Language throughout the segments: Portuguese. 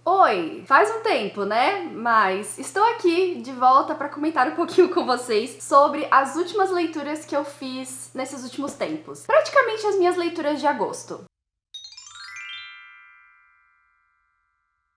Oi, faz um tempo, né? Mas estou aqui de volta para comentar um pouquinho com vocês sobre as últimas leituras que eu fiz nesses últimos tempos. Praticamente as minhas leituras de agosto.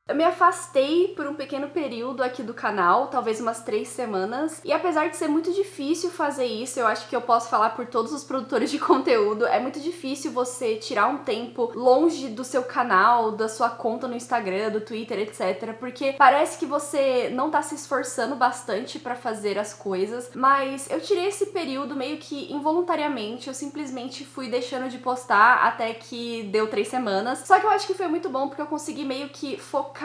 Eu me afastei por um pequeno período aqui do canal, talvez umas 3 semanas, e apesar de ser muito difícil fazer isso, eu acho que eu posso falar por todos os produtores de conteúdo, é muito difícil você tirar um tempo longe do seu canal, da sua conta no Instagram, do Twitter, etc, porque parece que você não tá se esforçando bastante pra fazer as coisas, mas eu tirei esse período meio que involuntariamente, eu simplesmente fui deixando de postar até que deu 3 semanas, só que eu acho que foi muito bom porque eu consegui meio que focar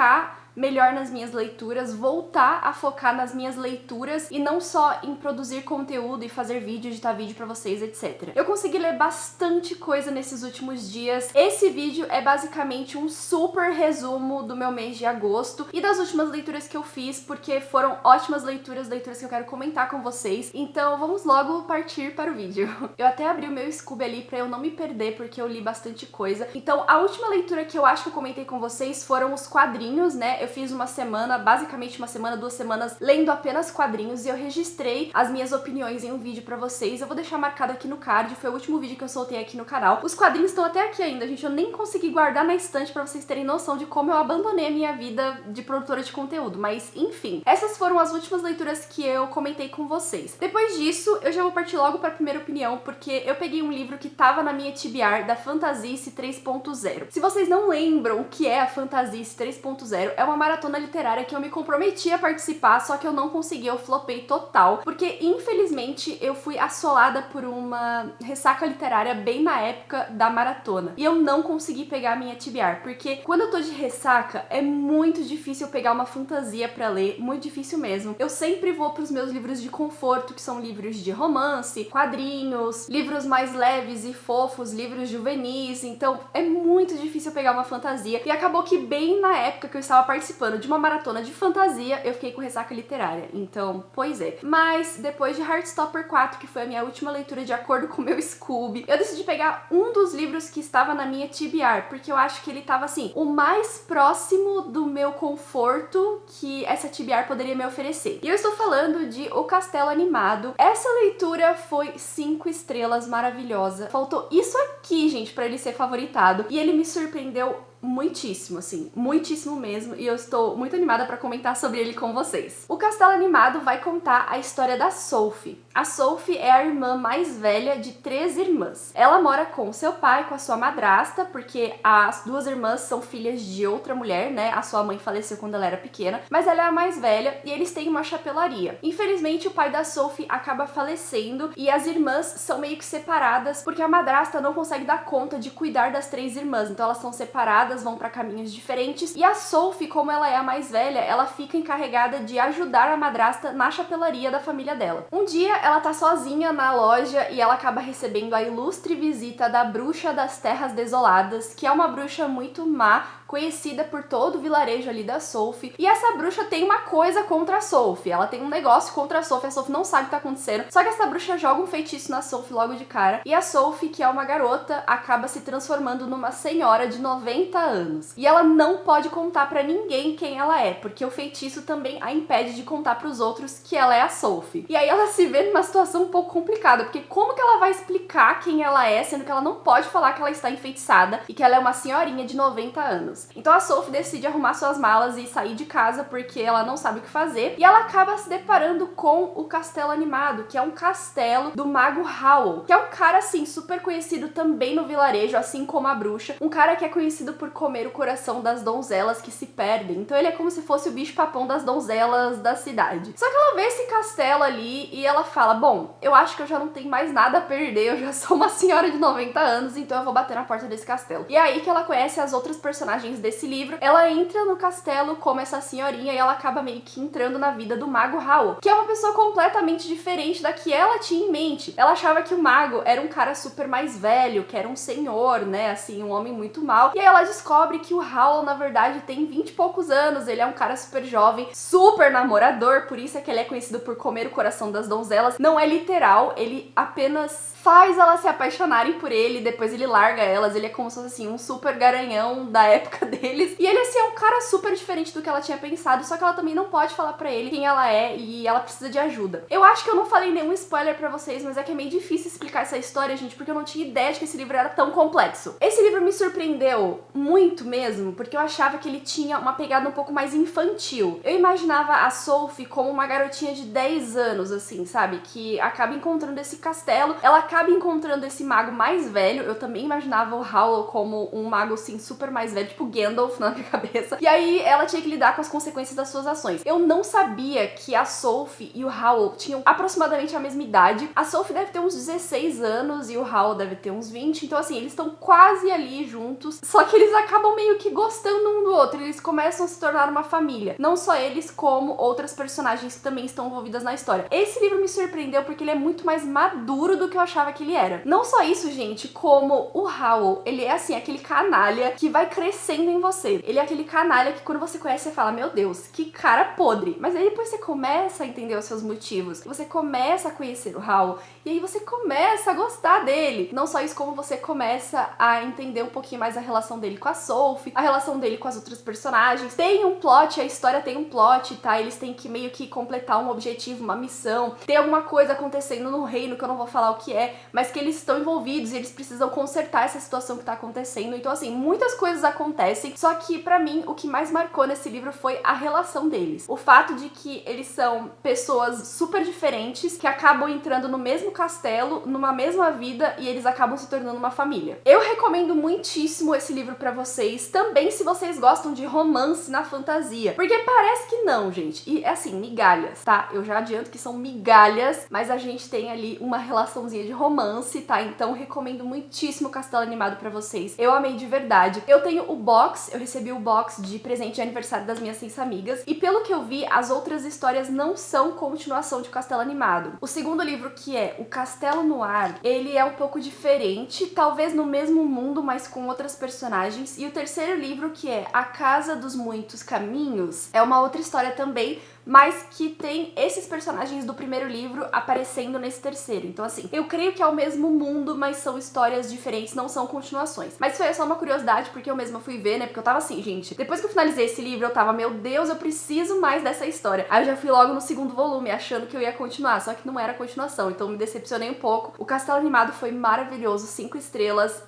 melhor nas minhas leituras, voltar a focar nas minhas leituras e não só em produzir conteúdo e fazer vídeo, editar vídeo pra vocês, etc. Eu consegui ler bastante coisa nesses últimos dias. Esse vídeo é basicamente um super resumo do meu mês de agosto e das últimas leituras que eu fiz, porque foram ótimas leituras que eu quero comentar com vocês. Então vamos logo partir para o vídeo. Eu até abri o meu Scooby ali pra eu não me perder, porque eu li bastante coisa. Então a última leitura que eu acho que eu comentei com vocês foram os quadrinhos, né? Eu fiz uma semana, basicamente uma semana, 2 semanas, lendo apenas quadrinhos e eu registrei as minhas opiniões em um vídeo pra vocês. Eu vou deixar marcado aqui no card, foi o último vídeo que eu soltei aqui no canal. Os quadrinhos estão até aqui ainda, gente, eu nem consegui guardar na estante pra vocês terem noção de como eu abandonei a minha vida de produtora de conteúdo, mas enfim. Essas foram as últimas leituras que eu comentei com vocês. Depois disso, eu já vou partir logo pra primeira opinião, porque eu peguei um livro que tava na minha TBR da Fantasice 3.0. Se vocês não lembram o que é a Fantasice 3.0, é uma maratona literária que eu me comprometi a participar, só que eu não consegui, eu flopei total, porque infelizmente eu fui assolada por uma ressaca literária bem na época da maratona, e eu não consegui pegar a minha TBR, porque quando eu tô de ressaca, é muito difícil eu pegar uma fantasia pra ler, muito difícil mesmo. Eu sempre vou pros meus livros de conforto, que são livros de romance, quadrinhos, livros mais leves e fofos, livros juvenis, então é muito difícil pegar uma fantasia, e acabou que bem na época que eu estava participando de uma maratona de fantasia, eu fiquei com ressaca literária, então, pois é. Mas, depois de Heartstopper 4, que foi a minha última leitura de acordo com o meu Scooby, eu decidi pegar um dos livros que estava na minha TBR, porque eu acho que ele estava, assim, o mais próximo do meu conforto que essa TBR poderia me oferecer. E eu estou falando de O Castelo Animado. Essa leitura foi 5 estrelas, maravilhosa. Faltou isso aqui, gente, pra ele ser favoritado, e ele me surpreendeu muitíssimo, assim, muitíssimo mesmo, e eu estou muito animada pra comentar sobre ele com vocês. O Castelo Animado vai contar a história da Sophie. A Sophie é a irmã mais velha de 3 irmãs. Ela mora com seu pai, com a sua madrasta, porque as 2 irmãs são filhas de outra mulher, né? A sua mãe faleceu quando ela era pequena, mas ela é a mais velha e eles têm uma chapelaria. Infelizmente, o pai da Sophie acaba falecendo e as irmãs são meio que separadas, porque a madrasta não consegue dar conta de cuidar das 3 irmãs, então elas são separadas, vão para caminhos diferentes, e a Sophie, como ela é a mais velha, ela fica encarregada de ajudar a madrasta na chapelaria da família dela. Um dia ela tá sozinha na loja e ela acaba recebendo a ilustre visita da Bruxa das Terras Desoladas, que é uma bruxa muito má, conhecida por todo o vilarejo ali da Sophie, e essa bruxa tem uma coisa contra a Sophie, ela tem um negócio contra a Sophie não sabe o que tá acontecendo, só que essa bruxa joga um feitiço na Sophie logo de cara, e a Sophie, que é uma garota, acaba se transformando numa senhora de 90 anos. E ela não pode contar pra ninguém quem ela é, porque o feitiço também a impede de contar pros outros que ela é a Sophie. E aí ela se vê numa situação um pouco complicada, porque como que ela vai explicar quem ela é, sendo que ela não pode falar que ela está enfeitiçada e que ela é uma senhorinha de 90 anos. Então a Sophie decide arrumar suas malas e sair de casa porque ela não sabe o que fazer, e ela acaba se deparando com o Castelo Animado, que é um castelo do Mago Howl, que é um cara, assim, super conhecido também no vilarejo, assim como a bruxa, um cara que é conhecido por comer o coração das donzelas que se perdem, então ele é como se fosse o bicho-papão das donzelas da cidade. Só que ela vê esse castelo ali e ela fala, bom, eu acho que eu já não tenho mais nada a perder, eu já sou uma senhora de 90 anos, então eu vou bater na porta desse castelo. E é aí que ela conhece as outras personagens desse livro, ela entra no castelo como essa senhorinha e ela acaba meio que entrando na vida do Mago Howl, que é uma pessoa completamente diferente da que ela tinha em mente. Ela achava que o mago era um cara super mais velho, que era um senhor, né, assim, um homem muito mau, e aí ela descobre que o Howl, na verdade, tem 20 e poucos anos, ele é um cara super jovem, super namorador, por isso é que ele é conhecido por comer o coração das donzelas. Não é literal, ele apenas faz elas se apaixonarem por ele, depois ele larga elas, ele é como se fosse assim, um super garanhão da época deles. E ele assim é um cara super diferente do que ela tinha pensado, só que ela também não pode falar pra ele quem ela é e ela precisa de ajuda. Eu acho que eu não falei nenhum spoiler pra vocês, mas é que é meio difícil explicar essa história, gente, porque eu não tinha ideia de que esse livro era tão complexo. Esse livro me surpreendeu muito mesmo, porque eu achava que ele tinha uma pegada um pouco mais infantil. Eu imaginava a Sophie como uma garotinha de 10 anos, assim, sabe? Que acaba encontrando esse castelo, ela acaba encontrando esse mago mais velho. Eu também imaginava o Howl como um mago, assim, super mais velho, tipo Gandalf na minha cabeça. E aí ela tinha que lidar com as consequências das suas ações. Eu não sabia que a Sophie e o Howl tinham aproximadamente a mesma idade. A Sophie deve ter uns 16 anos e o Howl deve ter uns 20. Então, assim, eles estão quase ali juntos. Só que eles acabam meio que gostando um do outro. Eles começam a se tornar uma família. Não só eles, como outras personagens que também estão envolvidas na história. Esse livro me surpreendeu porque ele é muito mais maduro do que eu achava que ele era. Não só isso, gente, como o Howl, ele é assim, aquele canalha que vai crescendo em você. Ele é aquele canalha que quando você conhece, você fala, meu Deus, que cara podre. Mas aí depois você começa a entender os seus motivos. Você começa a conhecer o Howl. E aí você começa a gostar dele. Não só isso, como você começa a entender um pouquinho mais a relação dele com a Sophie, a relação dele com as outras personagens. Tem um plot, a história tem um plot, tá? Eles têm que meio que completar um objetivo, uma missão. Tem alguma coisa acontecendo no reino que eu não vou falar o que é, mas que eles estão envolvidos e eles precisam consertar essa situação que tá acontecendo. Então, assim, muitas coisas acontecem. Só que, pra mim, o que mais marcou nesse livro foi a relação deles. O fato de que eles são pessoas super diferentes, que acabam entrando no mesmo castelo, numa mesma vida, e eles acabam se tornando uma família. Eu recomendo muitíssimo esse livro pra vocês, também se vocês gostam de romance na fantasia. Porque parece que não, gente. E, assim, migalhas, tá? Eu já adianto que são migalhas, mas a gente tem ali uma relaçãozinha de romance, tá? Então, recomendo muitíssimo o Castelo Animado pra vocês. Eu amei de verdade. Eu tenho o box, eu recebi o box de presente de aniversário das minhas 6 amigas, e pelo que eu vi, as outras histórias não são continuação de Castelo Animado. O segundo livro, que é O Castelo no Ar, ele é um pouco diferente, talvez no mesmo mundo, mas com outras personagens. E o terceiro livro, que é A Casa dos Muitos Caminhos, é uma outra história também, mas que tem esses personagens do primeiro livro aparecendo nesse terceiro. Então, assim, eu creio que é o mesmo mundo, mas são histórias diferentes, não são continuações. Mas isso aí é só uma curiosidade, porque eu mesma fui ver, né? Porque eu tava assim, gente, depois que eu finalizei esse livro, eu tava, meu Deus, eu preciso mais dessa história. Aí eu já fui logo no segundo volume, achando que eu ia continuar, só que não era continuação, então me decepcionei um pouco. O Castelo Animado foi maravilhoso, 5 estrelas.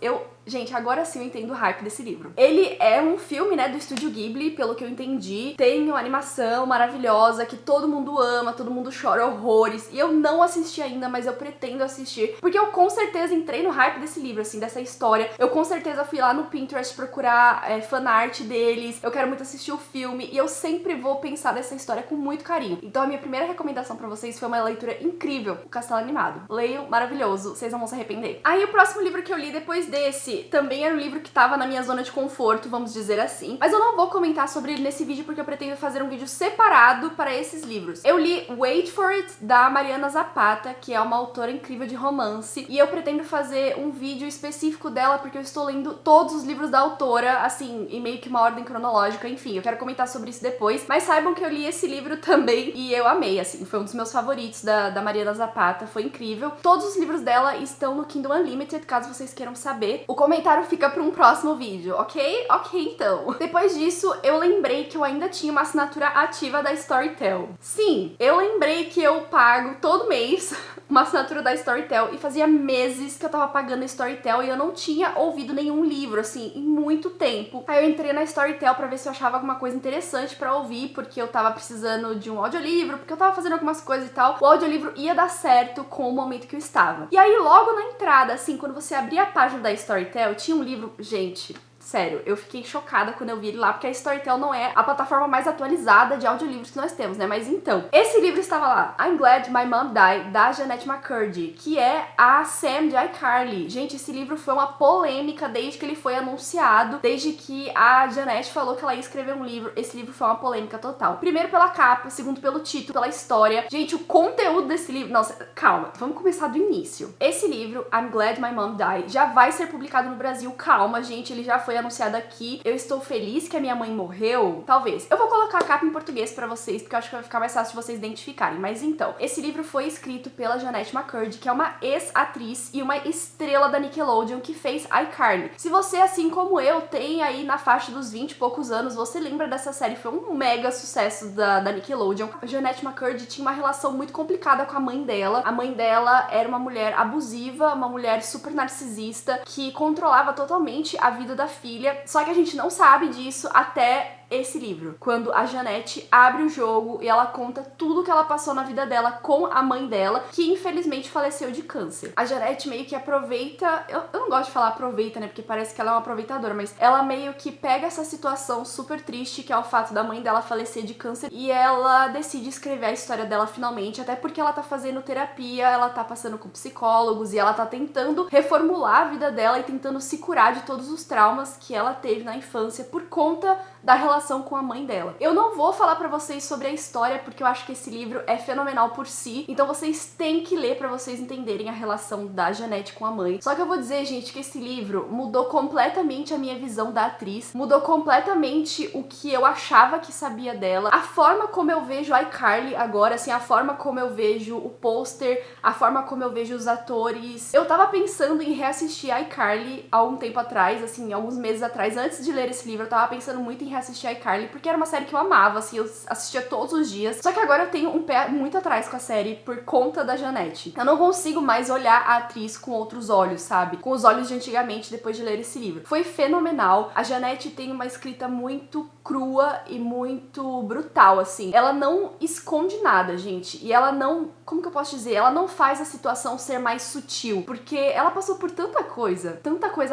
Gente, agora sim eu entendo o hype desse livro. Ele é um filme, né, do Estúdio Ghibli, pelo que eu entendi. Tem uma animação maravilhosa que todo mundo ama, todo mundo chora horrores. E eu não assisti ainda, mas eu pretendo assistir, porque eu com certeza entrei no hype desse livro, assim, dessa história. Eu com certeza fui lá no Pinterest procurar fanart deles. Eu quero muito assistir o filme e eu sempre vou pensar nessa história com muito carinho. Então a minha primeira recomendação pra vocês foi uma leitura incrível, O Castelo Animado. Leiam, maravilhoso, vocês não vão se arrepender. Aí o próximo livro que eu li depois desse também era um livro que tava na minha zona de conforto, vamos dizer assim. Mas eu não vou comentar sobre ele nesse vídeo porque eu pretendo fazer um vídeo separado para esses livros. Eu li Wait For It, da Mariana Zapata, que é uma autora incrível de romance. E eu pretendo fazer um vídeo específico dela porque eu estou lendo todos os livros da autora, assim, em meio que uma ordem cronológica. Enfim, eu quero comentar sobre isso depois. Mas saibam que eu li esse livro também e eu amei, assim. Foi um dos meus favoritos da Mariana Zapata, foi incrível. Todos os livros dela estão no Kindle Unlimited, caso vocês queiram saber. O comentário fica para um próximo vídeo, ok? Ok, então. Depois disso, eu lembrei que eu ainda tinha uma assinatura ativa da Storytel. Sim, eu lembrei que eu pago todo mês uma assinatura da Storytel e fazia meses que eu tava pagando a Storytel e eu não tinha ouvido nenhum livro, assim, em muito tempo. Aí eu entrei na Storytel pra ver se eu achava alguma coisa interessante pra ouvir, porque eu tava precisando de um audiolivro, porque eu tava fazendo algumas coisas e tal. O audiolivro ia dar certo com o momento que eu estava. E aí, logo na entrada, assim, quando você abria a página da Storytel, tinha um livro, gente, sério, eu fiquei chocada quando eu vi ele lá, porque a Storytel não é a plataforma mais atualizada de audiolivros que nós temos, né? Mas então, esse livro estava lá, I'm Glad My Mom Died, da Jennette McCurdy, que é a Sam de iCarly. Gente, esse livro foi uma polêmica desde que ele foi anunciado, desde que a Jennette falou que ela ia escrever um livro. Esse livro foi uma polêmica total. Primeiro pela capa, segundo pelo título, pela história. Gente, o conteúdo desse livro... Nossa, calma, vamos começar do início. Esse livro, I'm Glad My Mom Died, já vai ser publicado no Brasil. Calma, gente, ele já foi anunciado aqui. Eu estou feliz que a minha mãe morreu. Talvez. Eu vou colocar a capa em português pra vocês, porque eu acho que vai ficar mais fácil de vocês identificarem. Mas então, esse livro foi escrito pela Jennette McCurdy, que é uma ex-atriz e uma estrela da Nickelodeon que fez iCarly. Se você, assim como eu, tem aí na faixa dos 20 e poucos anos, você lembra dessa série, foi um mega sucesso da Nickelodeon. A Jennette McCurdy tinha uma relação muito complicada com a mãe dela. A mãe dela era uma mulher abusiva, uma mulher super narcisista, que controlava totalmente a vida da filha. Só que a gente não sabe disso até esse livro, quando a Jennette abre o jogo e ela conta tudo que ela passou na vida dela com a mãe dela, que infelizmente faleceu de câncer. A Jennette meio que aproveita, eu não gosto de falar aproveita, né, porque parece que ela é uma aproveitadora, mas ela meio que pega essa situação super triste, que é o fato da mãe dela falecer de câncer, e ela decide escrever a história dela finalmente, até porque ela tá fazendo terapia, ela tá passando com psicólogos e ela tá tentando reformular a vida dela e tentando se curar de todos os traumas que ela teve na infância por conta da relação com a mãe dela. Eu não vou falar pra vocês sobre a história, porque eu acho que esse livro é fenomenal por si, então vocês têm que ler pra vocês entenderem a relação da Jennette com a mãe. Só que eu vou dizer, gente, que esse livro mudou completamente a minha visão da atriz, mudou completamente o que eu achava que sabia dela, a forma como eu vejo a iCarly agora, assim, a forma como eu vejo o pôster, a forma como eu vejo os atores. Eu tava pensando em reassistir a iCarly há um tempo atrás, assim, alguns meses atrás, antes de ler esse livro, eu tava pensando muito em reassistir a iCarly, porque era uma série que eu amava, assim, eu assistia todos os dias. Só que agora eu tenho um pé muito atrás com a série por conta da Jennette. Eu não consigo mais olhar a atriz com outros olhos, sabe? Com os olhos de antigamente, depois de ler esse livro. Foi fenomenal. A Jennette tem uma escrita muito crua e muito brutal, assim. Ela não esconde nada, gente. E ela não... Como que eu posso dizer? Ela não faz a situação ser mais sutil, porque ela passou por tanta coisa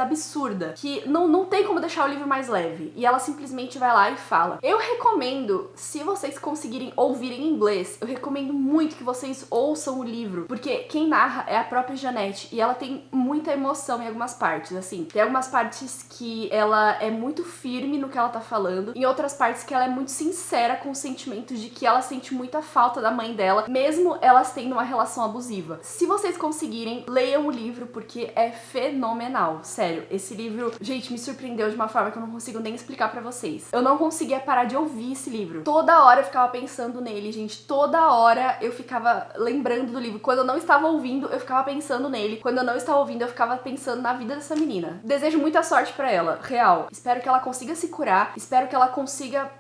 absurda, que não tem como deixar o livro mais leve. E ela simplesmente vai lá e fala. Eu recomendo, se vocês conseguirem ouvir em inglês, eu recomendo muito que vocês ouçam o livro, porque quem narra é a própria Jennette, e ela tem muita emoção em algumas partes, assim. Tem algumas partes que ela é muito firme no que ela tá falando, em outras partes que ela é muito sincera com o sentimento de que ela sente muita falta da mãe dela, mesmo elas tendo uma relação abusiva. Se vocês conseguirem, leiam o livro, porque é fenomenal. Sério, esse livro, gente, me surpreendeu de uma forma que eu não consigo nem explicar pra vocês. Eu não conseguia parar de ouvir esse livro. Toda hora eu ficava pensando nele, gente. Toda hora eu ficava lembrando do livro. Quando eu não estava ouvindo, eu ficava pensando nele. Quando eu não estava ouvindo, eu ficava pensando na vida dessa menina. Desejo muita sorte pra ela, real. Espero que ela consiga se curar. Espero que ela consiga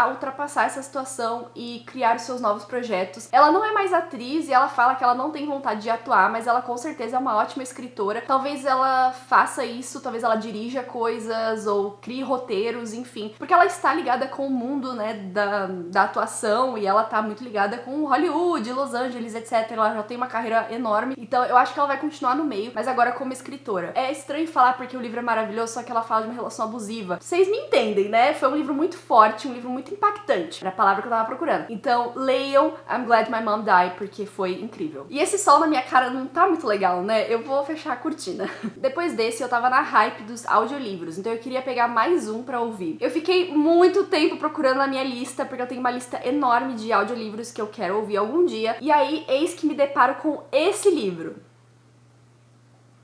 ultrapassar essa situação e criar os seus novos projetos. Ela não é mais atriz e ela fala que ela não tem vontade de atuar, mas ela com certeza é uma ótima escritora. Talvez ela faça isso, talvez ela dirija coisas ou crie roteiros, enfim. Porque ela está ligada com o mundo, né, da atuação, e ela tá muito ligada com Hollywood, Los Angeles, etc. Ela já tem uma carreira enorme, então eu acho que ela vai continuar no meio, mas agora como escritora. É estranho falar porque o livro é maravilhoso, só que ela fala de uma relação abusiva. Vocês me entendem, né? Foi um livro muito forte, um livro muito impactante. Era a palavra que eu tava procurando. Então, leiam I'm Glad My Mom Died, porque foi incrível. E esse sol na minha cara não tá muito legal, né? Eu vou fechar a cortina. Depois desse, eu tava na hype dos audiolivros, então eu queria pegar mais um pra ouvir. Eu fiquei muito tempo procurando na minha lista, porque eu tenho uma lista enorme de audiolivros que eu quero ouvir algum dia, e aí eis que me deparo com esse livro.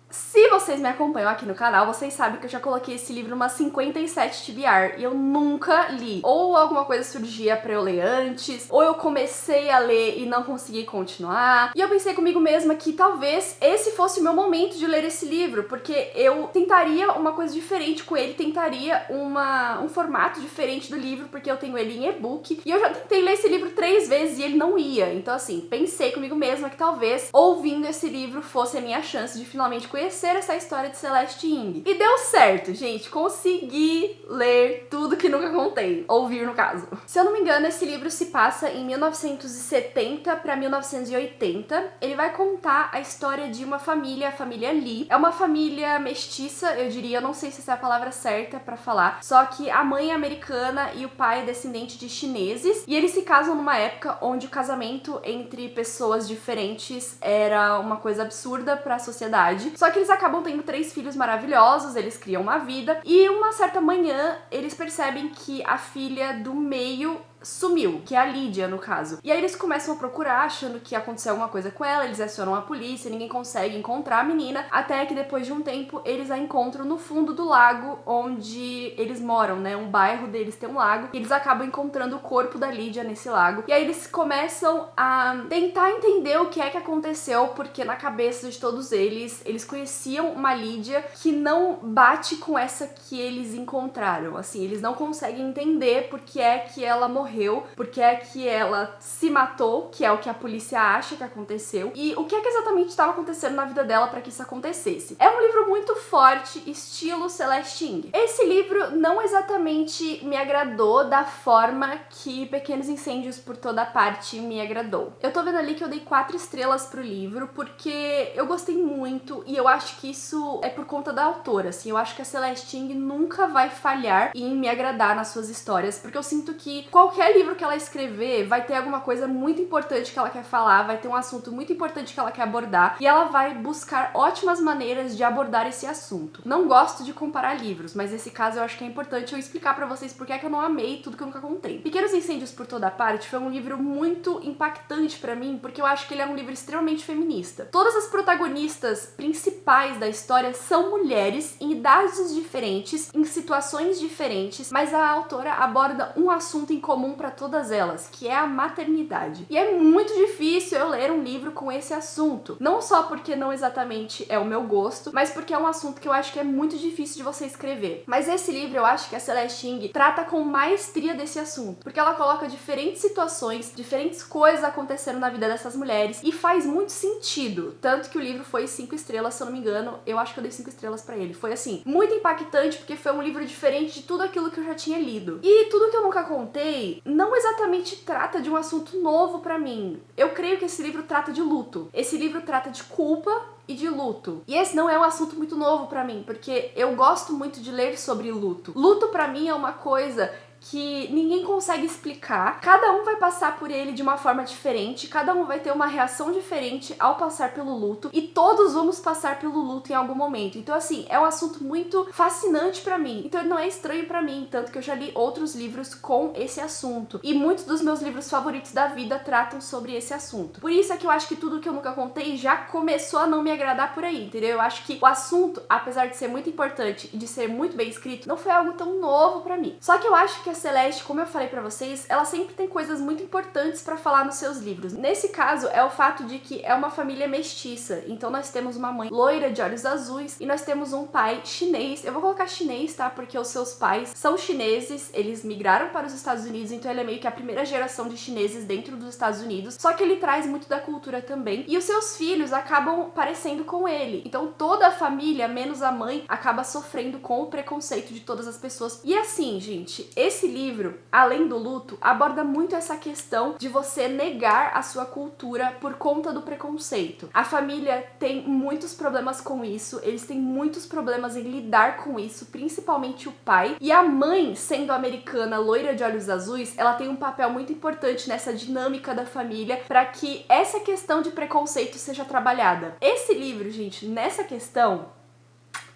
Se vocês me acompanham aqui no canal, vocês sabem que eu já coloquei esse livro umas 57 TBR e eu nunca li. Ou alguma coisa surgia pra eu ler antes, ou eu comecei a ler e não consegui continuar. E eu pensei comigo mesma que talvez esse fosse o meu momento de ler esse livro, porque eu tentaria uma coisa diferente com ele, tentaria um formato diferente do livro, porque eu tenho ele em e-book. E eu já tentei ler esse livro 3 vezes e ele não ia. Então assim, pensei comigo mesma que talvez ouvindo esse livro fosse a minha chance de finalmente conhecer essa história de Celeste Ng. E deu certo, gente. Consegui ler tudo que nunca contei. Ouvir, no caso. Se eu não me engano, esse livro se passa em 1970 para 1980. Ele vai contar a história de uma família, a família Lee. É uma família mestiça, eu diria. Eu não sei se essa é a palavra certa pra falar. Só que a mãe é americana e o pai é descendente de chineses. E eles se casam numa época onde o casamento entre pessoas diferentes era uma coisa absurda pra sociedade. Só que eles acabam tendo 3 filhos maravilhosos, eles criam uma vida, e uma certa manhã eles percebem que a filha do meio sumiu, que é a Lídia, no caso. E aí eles começam a procurar, achando que aconteceu alguma coisa com ela, eles acionam a polícia, ninguém consegue encontrar a menina, até que depois de um tempo eles a encontram no fundo do lago onde eles moram, né? Um bairro deles tem um lago, e eles acabam encontrando o corpo da Lídia nesse lago. E aí eles começam a tentar entender o que é que aconteceu, porque na cabeça de todos eles conheciam uma Lídia que não bate com essa que eles encontraram. Assim, eles não conseguem entender por que é que ela morreu, por que é que ela se matou, que é o que a polícia acha que aconteceu, e o que é que exatamente estava acontecendo na vida dela para que isso acontecesse. É um livro muito forte, estilo Celeste Ng. Esse livro não exatamente me agradou da forma que Pequenos Incêndios por Toda Parte me agradou. Eu tô vendo ali que eu dei 4 estrelas pro livro, porque eu gostei muito, e eu acho que isso é por conta da autora, assim, eu acho que a Celeste Ng nunca vai falhar em me agradar nas suas histórias, porque eu sinto que qualquer livro que ela escrever vai ter alguma coisa muito importante que ela quer falar, vai ter um assunto muito importante que ela quer abordar, e ela vai buscar ótimas maneiras de abordar esse assunto. Não gosto de comparar livros, mas nesse caso eu acho que é importante eu explicar pra vocês porque é que eu não amei tudo que eu nunca contei. Pequenos Incêndios por Toda Parte foi um livro muito impactante pra mim, porque eu acho que ele é um livro extremamente feminista. Todas as protagonistas principais da história são mulheres em idades diferentes, em situações diferentes, mas a autora aborda um assunto em comum pra todas elas, que é a maternidade. E é muito difícil eu ler um livro com esse assunto. Não só porque não exatamente é o meu gosto, mas porque é um assunto que eu acho que é muito difícil de você escrever. Mas esse livro eu acho que a Celeste Ng trata com maestria desse assunto, porque ela coloca diferentes situações, diferentes coisas acontecendo na vida dessas mulheres e faz muito sentido. Tanto que o livro foi 5 estrelas, se eu não me engano, eu acho que eu dei 5 estrelas pra ele. Foi assim, muito impactante porque foi um livro diferente de tudo aquilo que eu já tinha lido. E tudo que eu nunca contei não exatamente trata de um assunto novo pra mim. Eu creio que esse livro trata de luto. Esse livro trata de culpa e de luto. E esse não é um assunto muito novo pra mim, porque eu gosto muito de ler sobre luto. Luto pra mim é uma coisa que ninguém consegue explicar. Cada um vai passar por ele de uma forma diferente, cada um vai ter uma reação diferente ao passar pelo luto, e todos vamos passar pelo luto em algum momento. Então assim, é um assunto muito fascinante pra mim. Então ele não é estranho pra mim, tanto que eu já li outros livros com esse assunto. E muitos dos meus livros favoritos da vida tratam sobre esse assunto. Por isso é que eu acho que tudo que eu nunca contei já começou a não me agradar por aí, entendeu? Eu acho que o assunto, apesar de ser muito importante e de ser muito bem escrito, não foi algo tão novo pra mim. Só que eu acho que a Celeste, como eu falei pra vocês, ela sempre tem coisas muito importantes pra falar nos seus livros. Nesse caso, é o fato de que é uma família mestiça. Então nós temos uma mãe loira de olhos azuis e nós temos um pai chinês. Eu vou colocar chinês, tá? Porque os seus pais são chineses, eles migraram para os Estados Unidos, então ele é meio que a primeira geração de chineses dentro dos Estados Unidos. Só que ele traz muito da cultura também. E os seus filhos acabam parecendo com ele. Então toda a família, menos a mãe, acaba sofrendo com o preconceito de todas as pessoas. E assim, gente, esse livro, além do luto, aborda muito essa questão de você negar a sua cultura por conta do preconceito. A família tem muitos problemas com isso, eles têm muitos problemas em lidar com isso, principalmente o pai. E a mãe, sendo americana, loira de olhos azuis, ela tem um papel muito importante nessa dinâmica da família para que essa questão de preconceito seja trabalhada. Esse livro, gente, nessa questão,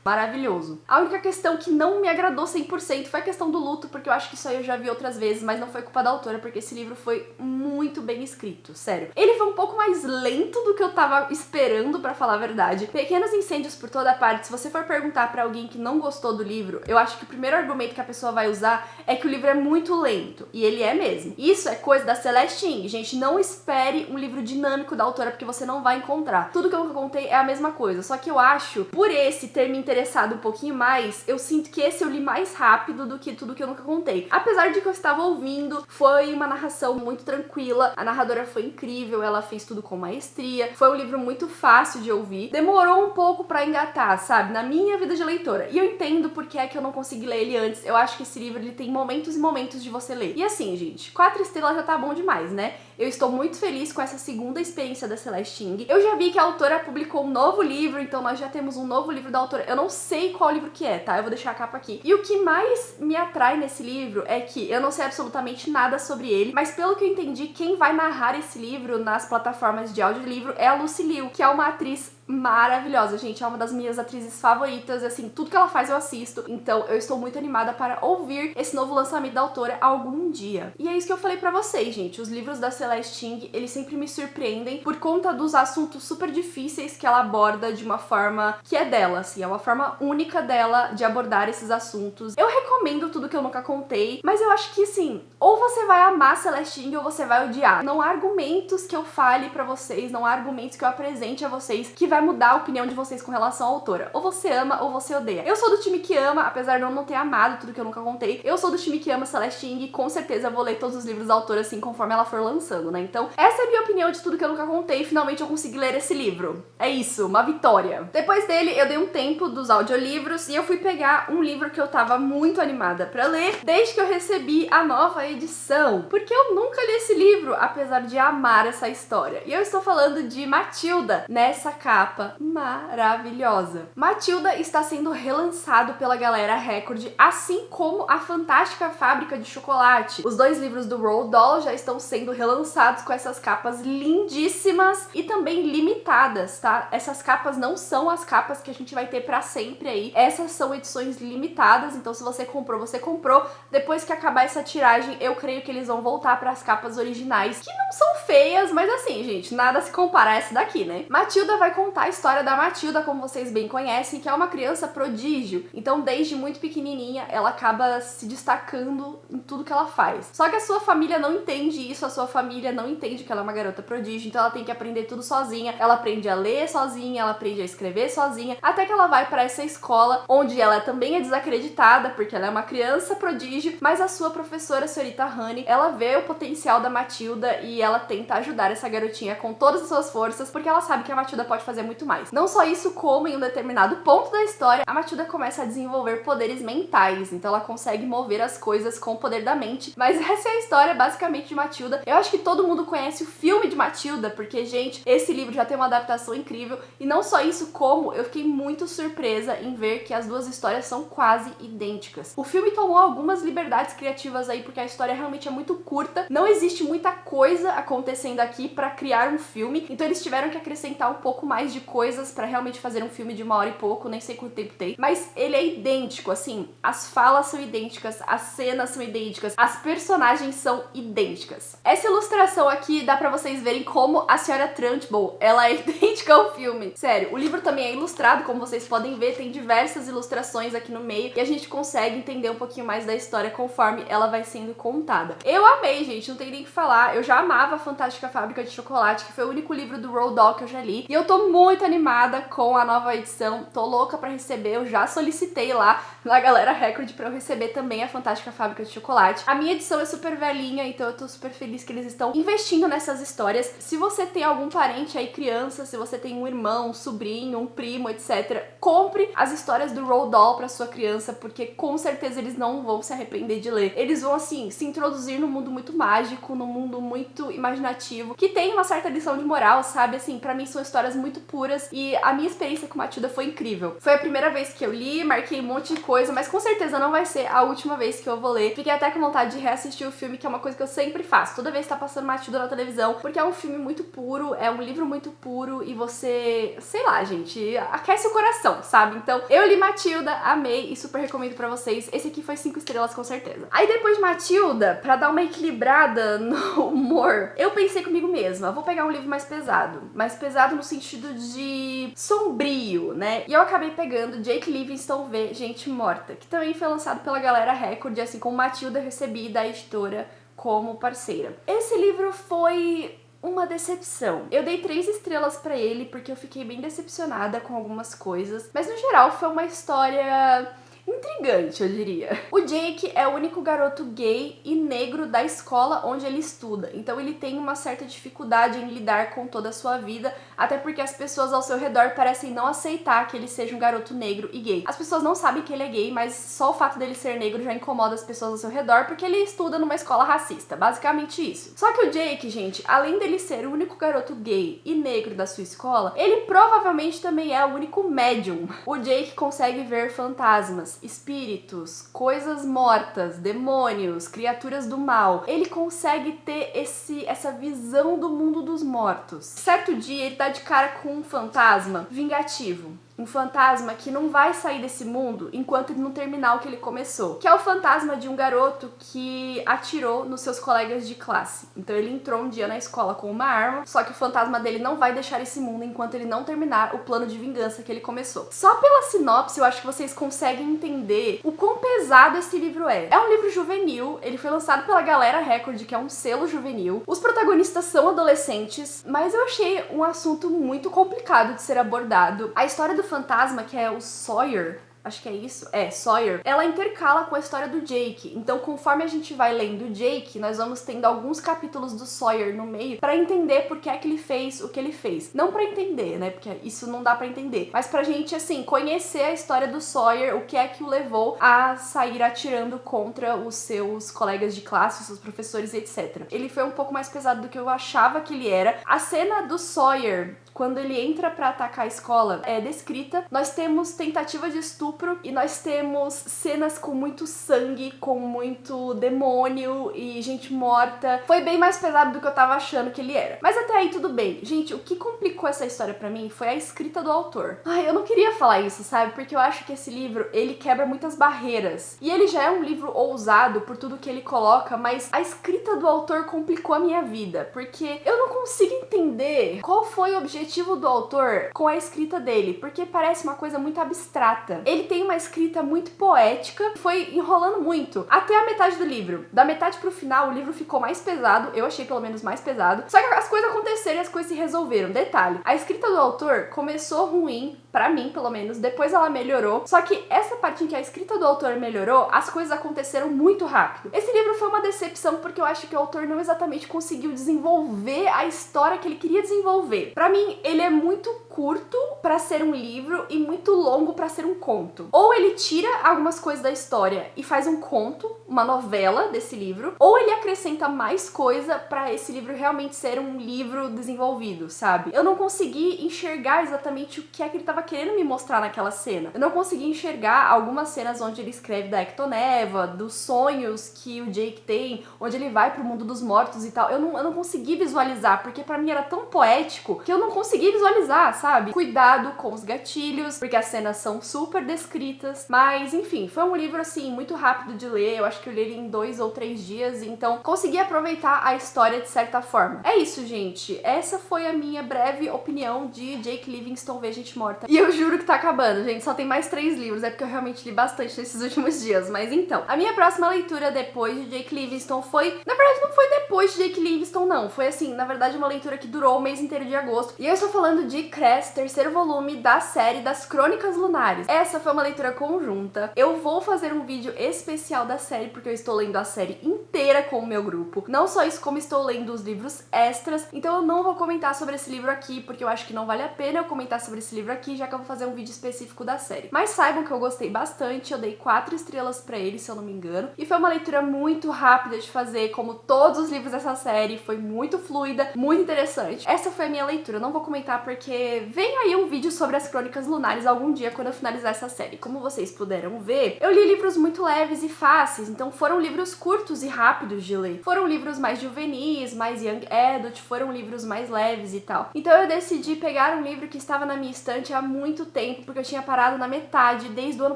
maravilhoso. A única questão que não me agradou 100% foi a questão do luto, porque eu acho que isso aí eu já vi outras vezes, mas não foi culpa da autora, porque esse livro foi muito bem escrito, sério. Ele foi um pouco mais lento do que eu tava esperando, pra falar a verdade. Pequenos Incêndios por Toda Parte, se você for perguntar pra alguém que não gostou do livro, eu acho que o primeiro argumento que a pessoa vai usar é que o livro é muito lento, e ele é mesmo. Isso é coisa da Celeste Ng, gente, não espere um livro dinâmico da autora, porque você não vai encontrar. Tudo que eu contei é a mesma coisa, só que eu acho, por esse ter me interessado um pouquinho mais, eu sinto que esse eu li mais rápido do que tudo que eu nunca contei. Apesar de que eu estava ouvindo, foi uma narração muito tranquila, a narradora foi incrível, ela fez tudo com maestria, foi um livro muito fácil de ouvir, demorou um pouco pra engatar, sabe, na minha vida de leitora, e eu entendo porque é que eu não consegui ler ele antes. Eu acho que esse livro, ele tem momentos e momentos de você ler. E assim, gente, 4 estrelas já tá bom demais, né? Eu estou muito feliz com essa segunda experiência da Celeste Ng. Eu já vi que a autora publicou um novo livro, então nós já temos um novo livro da autora. Eu não sei qual livro que é, tá? Eu vou deixar a capa aqui. E o que mais me atrai nesse livro é que eu não sei absolutamente nada sobre ele, mas pelo que eu entendi, quem vai narrar esse livro nas plataformas de audiolivro é a Lucy Liu, que é uma atriz maravilhosa, gente. É uma das minhas atrizes favoritas, assim, tudo que ela faz eu assisto. Então eu estou muito animada para ouvir esse novo lançamento da autora algum dia. E é isso que eu falei pra vocês, gente. Os livros da Celeste Ng, eles sempre me surpreendem por conta dos assuntos super difíceis que ela aborda de uma forma que é dela, assim, é uma forma única dela de abordar esses assuntos. Eu recomendo Tudo Que Eu Nunca Contei, mas eu acho que, assim, ou você vai amar Celeste Ng ou você vai odiar. Não há argumentos que eu fale pra vocês, não há argumentos que eu apresente a vocês que vai mudar a opinião de vocês com relação à autora. Ou você ama ou você odeia. Eu sou do time que ama, apesar de eu não ter amado Tudo Que Eu Nunca Contei. Eu sou do time que ama Celeste Ng e com certeza vou ler todos os livros da autora, assim, conforme ela for lançando, né? Então, essa é a minha opinião de Tudo Que Eu Nunca Contei e finalmente eu consegui ler esse livro. É isso, uma vitória. Depois dele, eu dei um tempo dos audiolivros e eu fui pegar um livro que eu tava muito animada pra ler desde que eu recebi a nova edição, porque eu nunca li esse livro, apesar de amar essa história. E eu estou falando de Matilda, nessa capa maravilhosa. Matilda está sendo relançado pela Galera Record, assim como A Fantástica Fábrica de Chocolate. Os dois livros do Roald Dahl já estão sendo relançados com essas capas lindíssimas e também limitadas, tá? Essas capas não são as capas que a gente vai ter pra sempre aí. Essas são edições limitadas, então se você comprou, você comprou. Depois que acabar essa tiragem, eu creio que eles vão voltar para as capas originais, que não são feias, mas assim, gente, nada se compara a essa daqui, né? Matilda vai contar a história da Matilda, como vocês bem conhecem, que é uma criança prodígio. Então, desde muito pequenininha, ela acaba se destacando em tudo que ela faz. Só que a sua família não entende isso, a sua família não entende que ela é uma garota prodígio, então ela tem que aprender tudo sozinha. Ela aprende a ler sozinha, ela aprende a escrever sozinha, até que ela vai para essa escola, onde ela também é desacreditada, porque ela é uma criança prodígio, mas a sua professora, a senhorita Honey, ela vê o potencial da Matilda e ela tenta ajudar essa garotinha com todas as suas forças, porque ela sabe que a Matilda pode fazer muito mais. Não só isso, como em um determinado ponto da história, a Matilda começa a desenvolver poderes mentais, então ela consegue mover as coisas com o poder da mente. Mas essa é a história, basicamente, de Matilda. Eu acho que todo mundo conhece o filme de Matilda, porque, gente, esse livro já tem uma adaptação incrível, e não só isso, como eu fiquei muito surpresa em ver que as duas histórias são quase idênticas. O filme tomou algumas liberdades criativas aí, porque a história realmente é muito curta, não existe muita coisa acontecendo aqui pra criar um filme, então eles tiveram que acrescentar um pouco mais de coisas pra realmente fazer um filme de 1 hora e pouco, nem sei quanto tempo tem, mas ele é idêntico, assim, as falas são idênticas, as cenas são idênticas, as personagens são idênticas. Essa ilustração aqui dá pra vocês verem como a senhora Trunchbull, ela é idêntica ao filme. Sério, o livro também é ilustrado, como vocês podem ver, tem diversas ilustrações aqui no meio e a gente consegue entender um pouquinho mais da história conforme ela vai sendo contada. Eu amei, gente, não tem nem o que falar. Eu já amava a Fantástica Fábrica de Chocolate, que foi o único livro do Roald Dahl que eu já li, e eu tô muito animada com a nova edição, tô louca pra receber, eu já solicitei lá na Galera Record pra eu receber também a Fantástica Fábrica de Chocolate. A minha edição é super velhinha, então eu tô super feliz que eles estão investindo nessas histórias. Se você tem algum parente aí, criança, se você tem um irmão, um sobrinho, um primo, etc., compre as histórias do Roald Dahl pra sua criança, porque com certeza eles não vão se arrepender de ler. Eles vão, assim, se introduzir num mundo muito mágico, num mundo muito imaginativo, que tem uma certa lição de moral, sabe? Assim, pra mim são histórias muito puras e a minha experiência com Matilda foi incrível. Foi a primeira vez que eu li, marquei um monte de coisa, mas com certeza não vai ser a última vez que eu vou ler. Fiquei até com vontade de reassistir o filme, que é uma coisa que eu sempre faço, toda vez que tá passando Matilda na televisão, porque é um filme muito puro, é um livro muito puro e você, sei lá, gente, aquece o coração, sabe? Então, eu li Matilda, amei e super recomendo pra vocês. Esse aqui foi 5 estrelas com certeza. Aí depois de Matilda, pra dar uma equilibrada no humor, eu pensei comigo mesma, vou pegar um livro mais pesado no sentido de sombrio, né? E eu acabei pegando Jake Livingstone V, Gente Morta, que também foi lançado pela Galera Record, assim como Matilda, eu recebi da editora como parceira. Esse livro foi uma decepção. Eu dei 3 estrelas pra ele porque eu fiquei bem decepcionada com algumas coisas, mas no geral foi uma história intrigante, eu diria. O Jake é o único garoto gay e negro da escola onde ele estuda, então ele tem uma certa dificuldade em lidar com toda a sua vida, até porque as pessoas ao seu redor parecem não aceitar que ele seja um garoto negro e gay. As pessoas não sabem que ele é gay, mas só o fato dele ser negro já incomoda as pessoas ao seu redor, porque ele estuda numa escola racista, basicamente isso. Só que o Jake, gente, além dele ser o único garoto gay e negro da sua escola, ele provavelmente também é o único médium. O Jake consegue ver fantasmas. almas, espíritos, coisas mortas, demônios, criaturas do mal. Ele consegue ter essa visão do mundo dos mortos. Certo dia ele dá de cara com um fantasma vingativo. Um fantasma que não vai sair desse mundo enquanto ele não terminar o que ele começou. Que é o fantasma de um garoto que atirou nos seus colegas de classe. Então ele entrou um dia na escola com uma arma, só que o fantasma dele não vai deixar esse mundo enquanto ele não terminar o plano de vingança que ele começou. Só pela sinopse eu acho que vocês conseguem entender o quão pesado esse livro é. É um livro juvenil, ele foi lançado pela Galera Record, que é um selo juvenil. Os protagonistas são adolescentes, mas eu achei um assunto muito complicado de ser abordado. A história do fantasma, que é o Sawyer, acho que é isso, Sawyer, ela intercala com a história do Jake. Então, conforme a gente vai lendo o Jake, nós vamos tendo alguns capítulos do Sawyer no meio pra entender por que é que ele fez o que ele fez. Não pra entender, né, porque isso não dá pra entender, mas pra gente, assim, conhecer a história do Sawyer, o que é que o levou a sair atirando contra os seus colegas de classe, os seus professores, etc. Ele foi um pouco mais pesado do que eu achava que ele era. A cena do Sawyer, quando ele entra pra atacar a escola, é descrita. Nós temos tentativa de estupro e nós temos cenas com muito sangue, com muito demônio e gente morta. Foi bem mais pesado do que eu tava achando que ele era. Mas até aí tudo bem. Gente, o que complicou essa história pra mim foi a escrita do autor. Ai, eu não queria falar isso, sabe? Porque eu acho que esse livro, ele quebra muitas barreiras. E ele já é um livro ousado por tudo que ele coloca, mas a escrita do autor complicou a minha vida. Porque eu não consigo entender qual foi o objetivo do autor com a escrita dele, porque parece uma coisa muito abstrata. Ele tem uma escrita muito poética, foi enrolando muito até a metade do livro. Da metade pro final, o livro ficou mais pesado, eu achei pelo menos mais pesado, só que as coisas aconteceram e as coisas se resolveram. Detalhe, a escrita do autor começou ruim, pra mim pelo menos, depois ela melhorou, só que essa parte em que a escrita do autor melhorou, as coisas aconteceram muito rápido. Esse livro foi uma decepção porque eu acho que o autor não exatamente conseguiu desenvolver a história que ele queria desenvolver. Pra mim, ele é muito curto pra ser um livro e muito longo pra ser um conto. Ou ele tira algumas coisas da história e faz um conto, uma novela desse livro, ou ele acrescenta mais coisa pra esse livro realmente ser um livro desenvolvido, sabe? Eu não consegui enxergar exatamente o que é que ele tava querendo me mostrar naquela cena. Eu não consegui enxergar algumas cenas onde ele escreve da Ectoneva, dos sonhos que o Jake tem, onde ele vai pro mundo dos mortos e tal. Eu não consegui visualizar, porque pra mim era tão poético que eu não consegui visualizar, sabe? Cuidado com os gatilhos, porque as cenas são super descritas, mas enfim, foi um livro assim, muito rápido de ler, eu acho que eu li ele em 2 ou 3 dias, então consegui aproveitar a história de certa forma. É isso, gente, essa foi a minha breve opinião de Jake Livingstone Ver Gente Morta. E eu juro que tá acabando, gente, só tem mais 3 livros, é porque eu realmente li bastante nesses últimos dias, mas então, a minha próxima leitura depois de Jake Livingstone foi, na verdade não foi depois de Jake Livingstone não, foi assim, na verdade uma leitura que durou o mês inteiro de agosto, e eu estou falando de Cress, terceiro volume da série das Crônicas Lunares. Essa foi uma leitura conjunta. Eu vou fazer um vídeo especial da série, porque eu estou lendo a série inteira com o meu grupo. Não só isso, como estou lendo os livros extras, então eu não vou comentar sobre esse livro aqui, porque eu acho que não vale a pena eu comentar sobre esse livro aqui, já que eu vou fazer um vídeo específico da série. Mas saibam que eu gostei bastante, eu dei 4 estrelas pra ele, se eu não me engano, e foi uma leitura muito rápida de fazer, como todos os livros dessa série, foi muito fluida, muito interessante. Essa foi a minha leitura, eu não vou comentar porque vem aí um vídeo sobre as Crônicas Lunares algum dia quando eu finalizar essa série. Como vocês puderam ver, eu li livros muito leves e fáceis, então foram livros curtos e rápidos de ler. Foram livros mais juvenis, mais young adult, foram livros mais leves e tal. Então eu decidi pegar um livro que estava na minha estante há muito tempo, porque eu tinha parado na metade desde o ano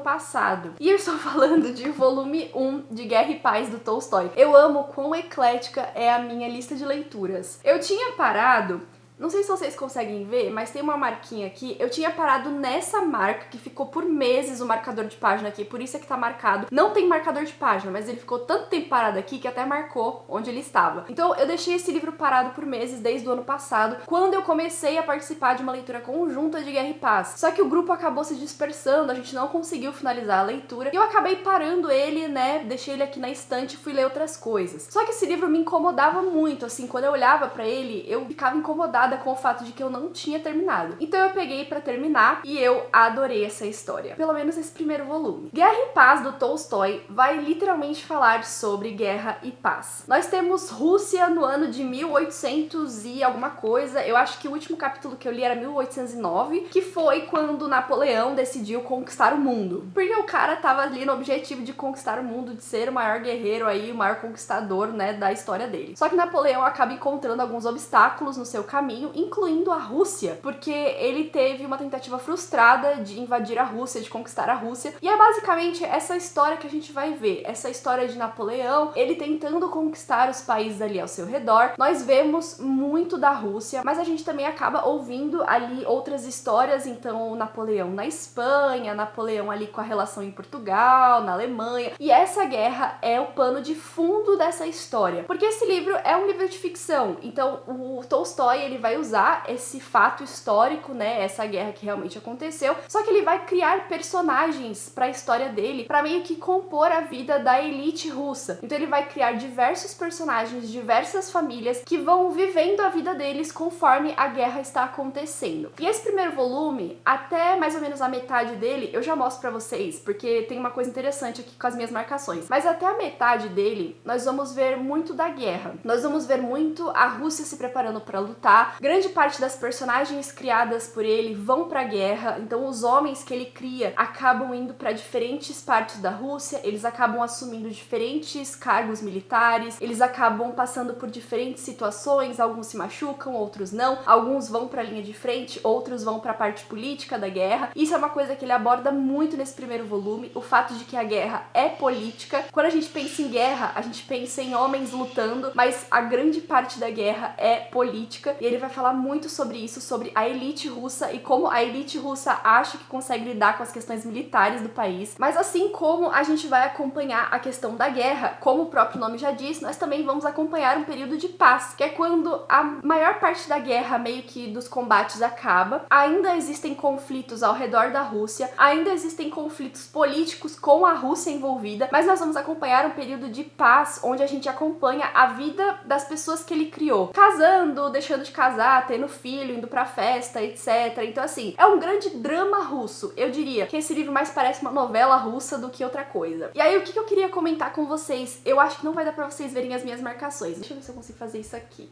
passado. E eu estou falando de volume 1 de Guerra e Paz do Tolstói. Eu amo quão eclética é a minha lista de leituras. Eu tinha parado, não sei se vocês conseguem ver, mas tem uma marquinha aqui. Eu tinha parado nessa marca, que ficou por meses o marcador de página aqui, por isso é que tá marcado. Não tem marcador de página, mas ele ficou tanto tempo parado aqui que até marcou onde ele estava. Então eu deixei esse livro parado por meses, desde o ano passado, quando eu comecei a participar de uma leitura conjunta de Guerra e Paz. Só que o grupo acabou se dispersando, a gente não conseguiu finalizar a leitura, e eu acabei parando ele, né, deixei ele aqui na estante e fui ler outras coisas. Só que esse livro me incomodava muito, assim, quando eu olhava pra ele, eu ficava incomodada revoltada com o fato de que eu não tinha terminado. Então eu peguei pra terminar e eu adorei essa história. Pelo menos esse primeiro volume. Guerra e Paz, do Tolstói, vai literalmente falar sobre guerra e paz. Nós temos Rússia no ano de 1800 e alguma coisa. Eu acho que o último capítulo que eu li era 1809, que foi quando Napoleão decidiu conquistar o mundo. Porque o cara tava ali no objetivo de conquistar o mundo, de ser o maior guerreiro aí, o maior conquistador, né, da história dele. Só que Napoleão acaba encontrando alguns obstáculos no seu caminho, incluindo a Rússia, porque ele teve uma tentativa frustrada de invadir a Rússia, de conquistar a Rússia, e é basicamente essa história que a gente vai ver, essa história de Napoleão, ele tentando conquistar os países ali ao seu redor. Nós vemos muito da Rússia, mas a gente também acaba ouvindo ali outras histórias, então o Napoleão na Espanha, Napoleão ali com a relação em Portugal, na Alemanha, e essa guerra é o pano de fundo dessa história, porque esse livro é um livro de ficção, então o Tolstói, ele vai usar esse fato histórico, né, essa guerra que realmente aconteceu, só que ele vai criar personagens para a história dele, para meio que compor a vida da elite russa. Então ele vai criar diversos personagens, diversas famílias que vão vivendo a vida deles conforme a guerra está acontecendo. E esse primeiro volume, até mais ou menos a metade dele, eu já mostro pra vocês, porque tem uma coisa interessante aqui com as minhas marcações. Mas até a metade dele, nós vamos ver muito da guerra. Nós vamos ver muito a Rússia se preparando para lutar. Grande parte das personagens criadas por ele vão pra guerra, então os homens que ele cria acabam indo para diferentes partes da Rússia, eles acabam assumindo diferentes cargos militares, eles acabam passando por diferentes situações, alguns se machucam, outros não, alguns vão para a linha de frente, outros vão para a parte política da guerra. Isso é uma coisa que ele aborda muito nesse primeiro volume, o fato de que a guerra é política. Quando a gente pensa em guerra, a gente pensa em homens lutando, mas a grande parte da guerra é política, e ele vai falar muito sobre isso, sobre a elite russa e como a elite russa acha que consegue lidar com as questões militares do país. Mas assim como a gente vai acompanhar a questão da guerra, como o próprio nome já diz, nós também vamos acompanhar um período de paz, que é quando a maior parte da guerra, meio que dos combates, acaba. Ainda existem conflitos ao redor da Rússia, ainda existem conflitos políticos com a Rússia envolvida, mas nós vamos acompanhar um período de paz, onde a gente acompanha a vida das pessoas que ele criou, casando, deixando de casar, tendo filho, indo pra festa, etc. Então assim, é um grande drama russo. Eu diria que esse livro mais parece uma novela russa do que outra coisa. E aí, o que eu queria comentar com vocês? Eu acho que não vai dar pra vocês verem as minhas marcações. Deixa eu ver se eu consigo fazer isso aqui.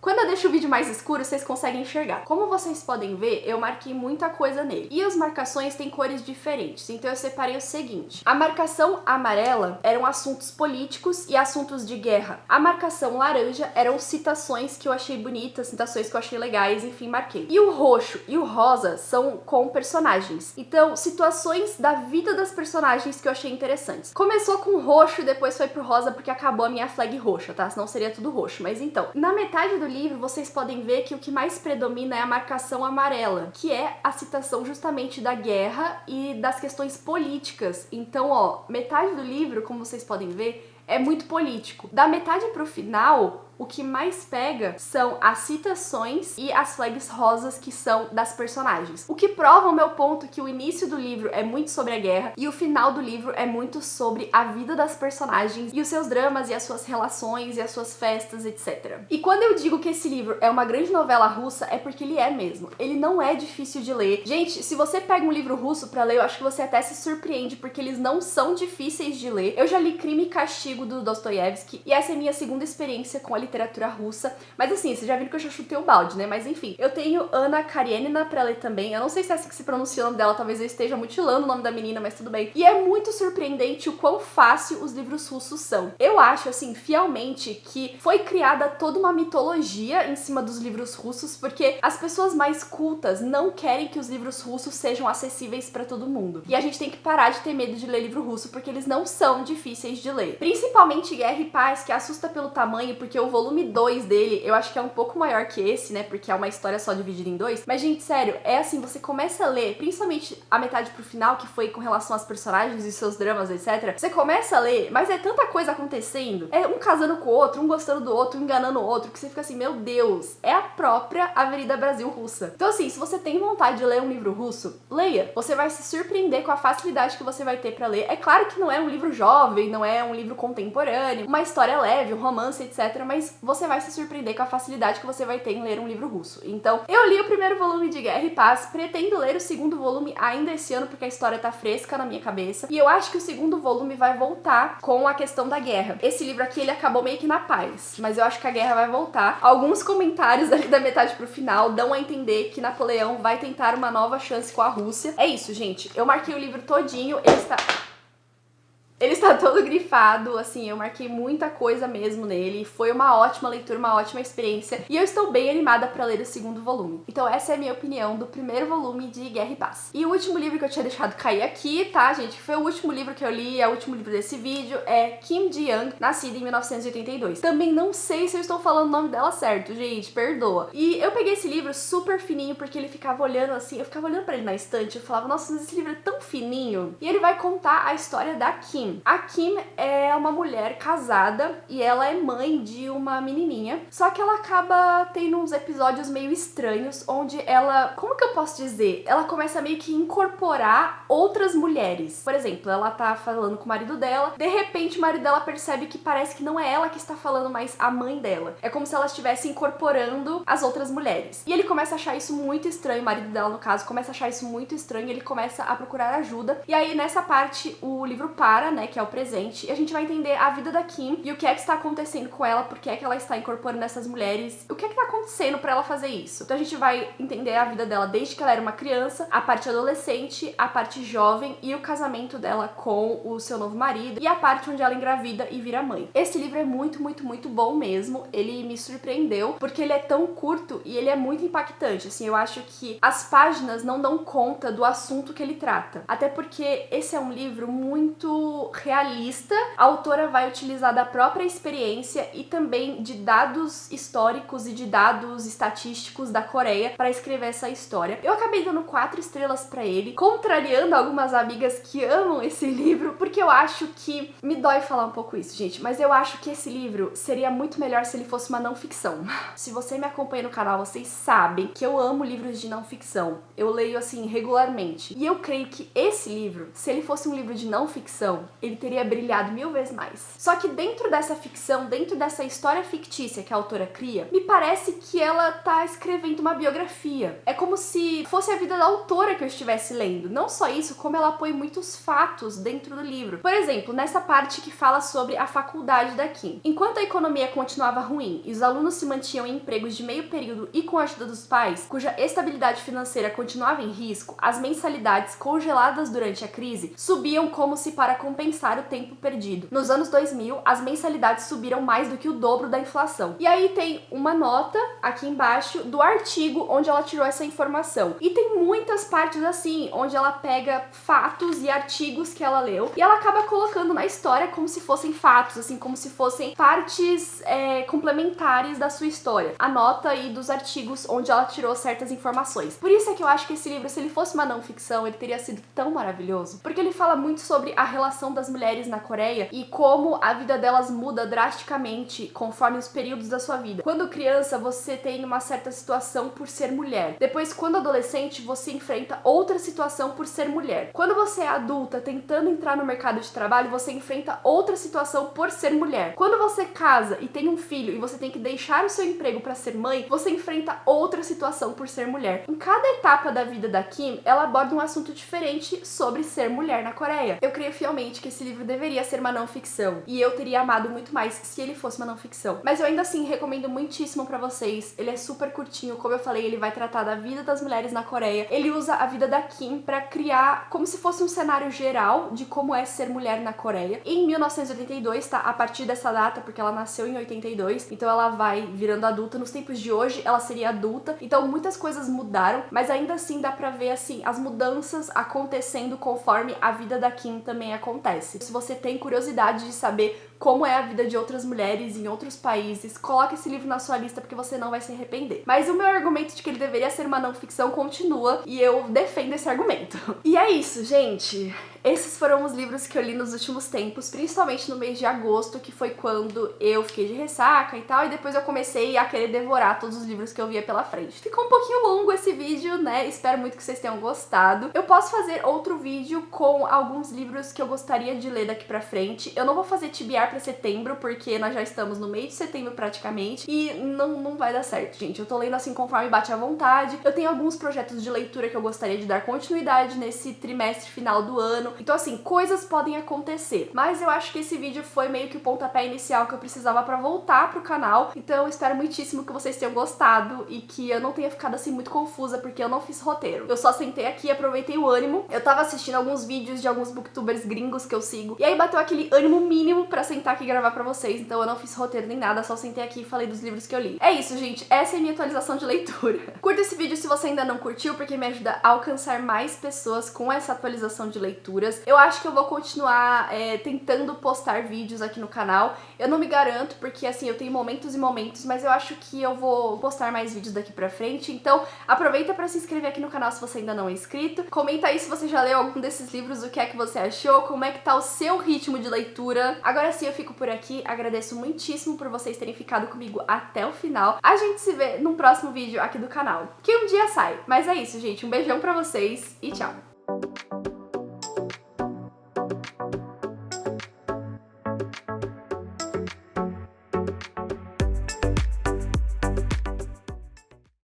Quando eu deixo o vídeo mais escuro, vocês conseguem enxergar. Como vocês podem ver, eu marquei muita coisa nele. E as marcações têm cores diferentes, então eu separei o seguinte. A marcação amarela eram assuntos políticos e assuntos de guerra. A marcação laranja eram citações que eu achei bonitas, citações que eu achei legais, enfim, marquei. E o roxo e o rosa são com personagens. Então, situações da vida das personagens que eu achei interessantes. Começou com roxo e depois foi pro rosa porque acabou a minha flag roxa, tá? Senão seria tudo roxo. Mas então, na metade do livro, vocês podem ver que o que mais predomina é a marcação amarela, que é a citação justamente da guerra e das questões políticas. Então, ó, metade do livro, como vocês podem ver, é muito político. Da metade pro final, o que mais pega são as citações e as flags rosas que são das personagens. O que prova o meu ponto que o início do livro é muito sobre a guerra e o final do livro é muito sobre a vida das personagens e os seus dramas e as suas relações e as suas festas, etc. E quando eu digo que esse livro é uma grande novela russa, é porque ele é mesmo. Ele não é difícil de ler. Gente, se você pega um livro russo pra ler, eu acho que você até se surpreende, porque eles não são difíceis de ler. Eu já li Crime e Castigo, do Dostoiévski, e essa é a minha segunda experiência com a literatura russa, mas assim, vocês já viram que eu já chutei o balde, né? Mas enfim, eu tenho Anna Karenina pra ler também. Eu não sei se é assim que se pronuncia o nome dela, talvez eu esteja mutilando o nome da menina, mas tudo bem. E é muito surpreendente o quão fácil os livros russos são. Eu acho, assim, fielmente que foi criada toda uma mitologia em cima dos livros russos, porque as pessoas mais cultas não querem que os livros russos sejam acessíveis pra todo mundo. E a gente tem que parar de ter medo de ler livro russo, porque eles não são difíceis de ler. Principalmente Guerra e Paz, que assusta pelo tamanho, porque o volume 2 dele, eu acho que é um pouco maior que esse, né, porque é uma história só dividida em dois. Mas, gente, sério, é assim, você começa a ler, principalmente a metade pro final, que foi com relação às personagens e seus dramas, etc. Você começa a ler, mas é tanta coisa acontecendo, é um casando com o outro, um gostando do outro, um enganando o outro, que você fica assim, meu Deus, é a própria Avenida Brasil russa. Então, assim, se você tem vontade de ler um livro russo, leia. Você vai se surpreender com a facilidade que você vai ter pra ler. É claro que não é um livro jovem, não é um livro contemporâneo, uma história leve, um romance, etc, mas você vai se surpreender com a facilidade que você vai ter em ler um livro russo. Então, eu li o primeiro volume de Guerra e Paz, pretendo ler o segundo volume ainda esse ano, porque a história tá fresca na minha cabeça, e eu acho que o segundo volume vai voltar com a questão da guerra. Esse livro aqui, ele acabou meio que na paz, mas eu acho que a guerra vai voltar. Alguns comentários ali da metade pro final dão a entender que Napoleão vai tentar uma nova chance com a Rússia. É isso, gente. Eu marquei o livro todinho, ele está todo grifado, assim, eu marquei muita coisa mesmo nele, foi uma ótima leitura, uma ótima experiência, e eu estou bem animada para ler o segundo volume. Então essa é a minha opinião do primeiro volume de Guerra e Paz. E o último livro que eu tinha deixado cair aqui, tá, gente, que foi o último livro que eu li, é o último livro desse vídeo, é Kim Ji-young, nascida em 1982. Também não sei se eu estou falando o nome dela certo, gente, perdoa. E eu peguei esse livro super fininho, porque ele ficava olhando assim, eu ficava olhando pra ele na estante, eu falava, nossa, mas esse livro é tão fininho. E ele vai contar a história da Kim. A Kim é uma mulher casada e ela é mãe de uma menininha, só que ela acaba tendo uns episódios meio estranhos, onde ela, como que eu posso dizer? Ela começa a meio que incorporar outras mulheres. Por exemplo, ela tá falando com o marido dela, de repente o marido dela percebe que parece que não é ela que está falando, mas a mãe dela. É como se ela estivesse incorporando as outras mulheres. E ele começa a achar isso muito estranho, o marido dela, no caso, começa a achar isso muito estranho, ele começa a procurar ajuda. E aí, nessa parte, o livro para, né, que é o presente, e a gente vai entender a vida da Kim e o que é que está acontecendo com ela, por que é que ela está incorporando essas mulheres, o que é que está acontecendo para ela fazer isso. Então a gente vai entender a vida dela desde que ela era uma criança, a parte adolescente, a parte jovem e o casamento dela com o seu novo marido e a parte onde ela engravida e vira mãe. Esse livro é muito, muito, muito bom mesmo, ele me surpreendeu porque ele é tão curto e ele é muito impactante, assim, eu acho que as páginas não dão conta do assunto que ele trata, até porque esse é um livro muito realista. A autora vai utilizar da própria experiência e também de dados históricos e de dados estatísticos da Coreia para escrever essa história. Eu acabei dando 4 estrelas para ele, contrariando algumas amigas que amam esse livro, porque eu acho que me dói falar um pouco isso, gente, mas eu acho que esse livro seria muito melhor se ele fosse uma não ficção. Se você me acompanha no canal, vocês sabem que eu amo livros de não ficção. Eu leio assim regularmente. E eu creio que esse livro, se ele fosse um livro de não ficção, ele teria brilhado 1000 vezes mais. Só que dentro dessa ficção, dentro dessa história fictícia que a autora cria, me parece que ela tá escrevendo uma biografia. É como se fosse a vida da autora que eu estivesse lendo. Não só isso, como ela põe muitos fatos dentro do livro. Por exemplo, nessa parte que fala sobre a faculdade da Kim. Enquanto a economia continuava ruim e os alunos se mantinham em empregos de meio período e com a ajuda dos pais, cuja estabilidade financeira continuava em risco, as mensalidades congeladas durante a crise subiam como se para compensar o tempo perdido. Nos anos 2000, as mensalidades subiram mais do que o dobro da inflação. E aí tem uma nota aqui embaixo do artigo onde ela tirou essa informação. E tem muitas partes assim, onde ela pega fatos e artigos que ela leu e ela acaba colocando na história como se fossem fatos, assim, como se fossem partes complementares da sua história. A nota e dos artigos onde ela tirou certas informações. Por isso é que eu acho que esse livro, se ele fosse uma não ficção, ele teria sido tão maravilhoso. Porque ele fala muito sobre a relação das mulheres na Coreia e como a vida delas muda drasticamente conforme os períodos da sua vida. Quando criança, você tem uma certa situação por ser mulher. Depois, quando adolescente, você enfrenta outra situação por ser mulher. Quando você é adulta, tentando entrar no mercado de trabalho, você enfrenta outra situação por ser mulher. Quando você casa e tem um filho e você tem que deixar o seu emprego para ser mãe, você enfrenta outra situação por ser mulher. Em cada etapa da vida da Kim, ela aborda um assunto diferente sobre ser mulher na Coreia. Eu creio fielmente que esse livro deveria ser uma não ficção, e eu teria amado muito mais se ele fosse uma não ficção. Mas eu ainda assim recomendo muitíssimo pra vocês. Ele é super curtinho, como eu falei, ele vai tratar da vida das mulheres na Coreia. Ele usa a vida da Kim pra criar como se fosse um cenário geral de como é ser mulher na Coreia. Em 1982, tá? A partir dessa data, porque ela nasceu em 82, então ela vai virando adulta. Nos tempos de hoje, ela seria adulta, então muitas coisas mudaram, mas ainda assim dá pra ver, assim, as mudanças acontecendo conforme a vida da Kim também acontece. Se você tem curiosidade de saber como é a vida de outras mulheres em outros países, coloque esse livro na sua lista porque você não vai se arrepender. Mas o meu argumento de que ele deveria ser uma não ficção continua e eu defendo esse argumento. E é isso, gente. Esses foram os livros que eu li nos últimos tempos, principalmente no mês de agosto, que foi quando eu fiquei de ressaca e tal, e depois eu comecei a querer devorar todos os livros que eu via pela frente. Ficou um pouquinho longo esse vídeo, né? Espero muito que vocês tenham gostado. Eu posso fazer outro vídeo com alguns livros que eu gostaria de ler daqui pra frente. Eu não vou fazer TBR pra setembro, porque nós já estamos no meio de setembro praticamente, e não vai dar certo, gente. Eu tô lendo assim conforme bate à vontade. Eu tenho alguns projetos de leitura que eu gostaria de dar continuidade nesse trimestre final do ano. Então, assim, coisas podem acontecer. Mas eu acho que esse vídeo foi meio que o pontapé inicial que eu precisava pra voltar pro canal. Então, eu espero muitíssimo que vocês tenham gostado e que eu não tenha ficado assim muito confusa, porque eu não fiz roteiro. Eu só sentei aqui, aproveitei o ânimo. Eu tava assistindo alguns vídeos de alguns booktubers gringos que eu sigo, e aí bateu aquele ânimo mínimo pra sentar aqui e gravar pra vocês. Então eu não fiz roteiro nem nada, só sentei aqui e falei dos livros que eu li. É isso, gente. Essa é a minha atualização de leitura. Curta esse vídeo se você ainda não curtiu, porque me ajuda a alcançar mais pessoas com essa atualização de leituras. Eu acho que eu vou continuar tentando postar vídeos aqui no canal. Eu não me garanto, porque assim, eu tenho momentos e momentos, mas eu acho que eu vou postar mais vídeos daqui pra frente. Então aproveita pra se inscrever aqui no canal se você ainda não é inscrito. Comenta aí se você já leu algum desses livros, o que é que você achou, como é que tá o seu ritmo de leitura. Agora sim, eu fico por aqui. Agradeço muitíssimo por vocês terem ficado comigo até o final. A gente se vê num próximo vídeo aqui do canal, que um dia sai. Mas é isso, gente. Um beijão pra vocês e tchau!